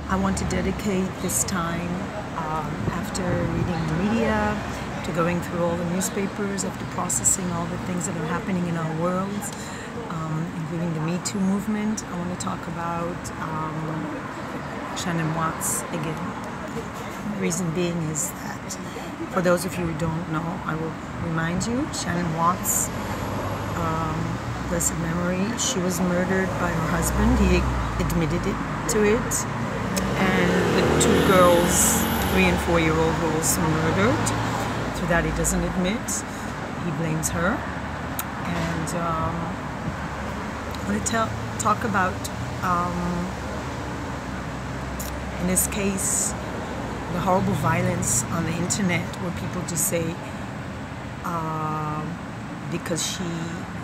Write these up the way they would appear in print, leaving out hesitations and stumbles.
I want to dedicate this time after reading the media, to going through all the newspapers, after processing all the things that are happening in our world, including the Me Too movement. I want to talk about Shan'Ann Watts again. The reason being is that, for those of you who don't know, I will remind you, Shan'Ann Watts, blessed memory, she was murdered by her husband. He admitted to it. And the two girls, 3- and 4-year-old, were also murdered. To that he doesn't admit. He blames her. And I want to talk about, in this case, the horrible violence on the internet, where people just say, because she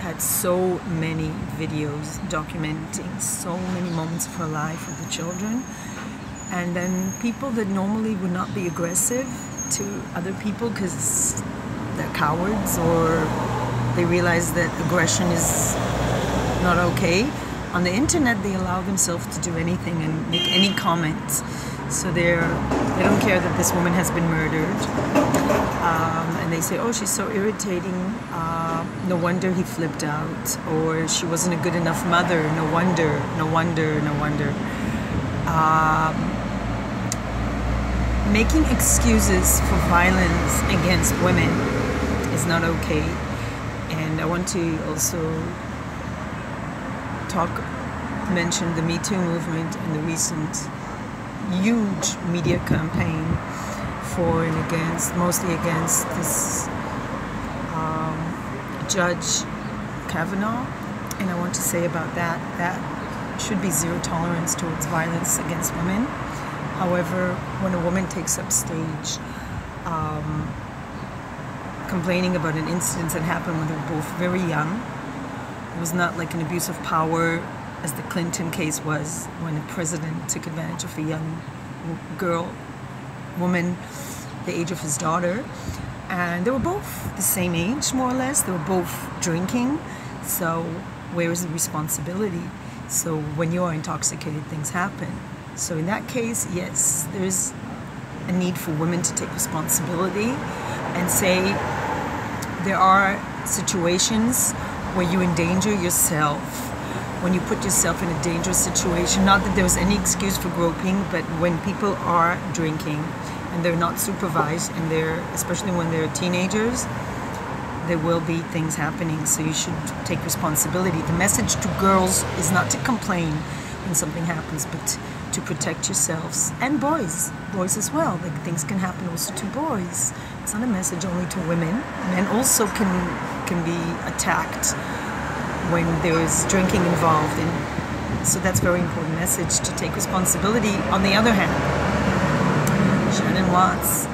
had so many videos documenting so many moments of her life with the children, and then people that normally would not be aggressive to other people because they're cowards or they realize that aggression is not okay, on the internet they allow themselves to do anything and make any comment. So they don't care that this woman has been murdered, and they say, oh, she's so irritating, no wonder he flipped out, or she wasn't a good enough mother, no wonder. Making excuses for violence against women is not okay. And I want to also mention the Me Too movement and the recent huge media campaign for and against, mostly against this Judge Kavanaugh. And I want to say about that should be zero tolerance towards violence against women. However, when a woman takes up stage complaining about an incident that happened when they were both very young, it was not like an abuse of power as the Clinton case was, when the president took advantage of a young woman, the age of his daughter. And they were both the same age, more or less. They were both drinking. So where is the responsibility? So when you're intoxicated, things happen. So in that case, yes, there's a need for women to take responsibility and say there are situations where you endanger yourself, when you put yourself in a dangerous situation. Not that there's any excuse for groping, but when people are drinking and they're not supervised, and especially when they're teenagers, there will be things happening. So you should take responsibility. The message to girls is not to complain when something happens, but to protect yourselves, and boys as well. Like, things can happen also to boys. It's not a message only to women. Men also can be attacked when there's drinking involved, and so that's a very important message, to take responsibility. On the other hand, Shan'Ann Watts,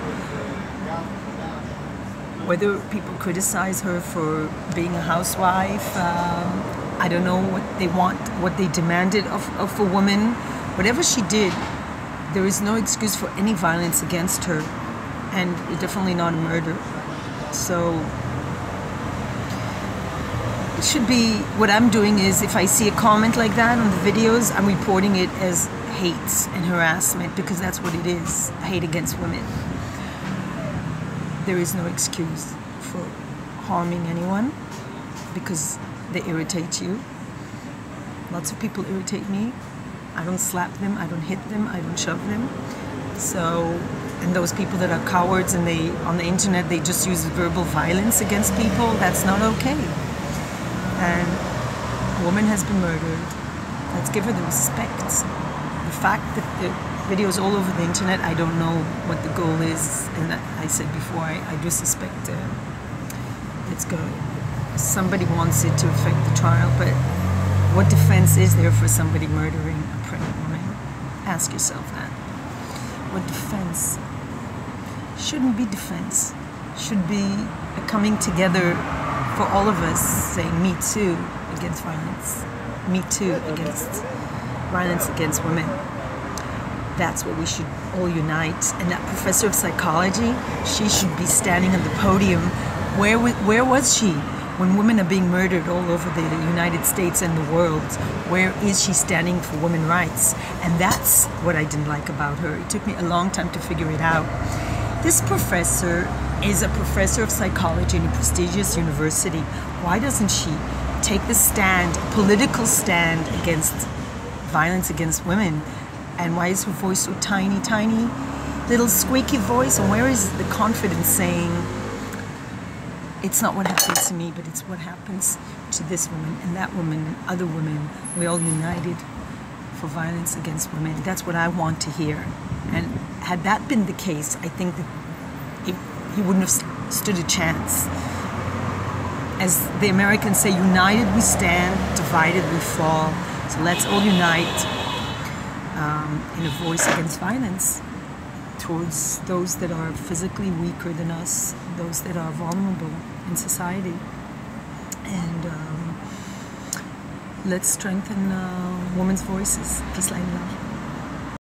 whether people criticize her for being a housewife, I don't know what they want, what they demanded of a woman. Whatever she did, there is no excuse for any violence against her, and definitely not a murder. So it should be, what I'm doing is, if I see a comment like that on the videos, I'm reporting it as hate and harassment, because that's what it is, hate against women. There is no excuse for harming anyone because they irritate you. Lots of people irritate me. I don't slap them, I don't hit them, I don't shove them. So, and those people that are cowards and on the internet, they just use verbal violence against people, that's not okay. And a woman has been murdered. Let's give her the respect. The fact that the videos all over the internet, I don't know what the goal is, and I said before, I do suspect it's good. Somebody wants it to affect the trial, but what defense is there for somebody murdering a pregnant woman? Ask yourself that. What defense? Shouldn't be defense. Should be a coming together for all of us, saying me too against violence. Me too against violence against women. That's what we should all unite. And that professor of psychology, she should be standing on the podium. Where was she When women are being murdered all over the United States and the world, where is she standing for women's rights? And that's what I didn't like about her. It took me a long time to figure it out. This professor is a professor of psychology in a prestigious university. Why doesn't she take the stand, political stand against violence against women? And why is her voice so tiny, tiny, little squeaky voice? And where is the confidence saying, it's not what happens to me, but it's what happens to this woman and that woman and other women. We all united for violence against women. That's what I want to hear. And had that been the case, I think that he wouldn't have stood a chance. As the Americans say, united we stand, divided we fall. So let's all unite in a voice against violence towards those that are physically weaker than us, those that are vulnerable in society. And let's strengthen women's voices. Peace, light, and love.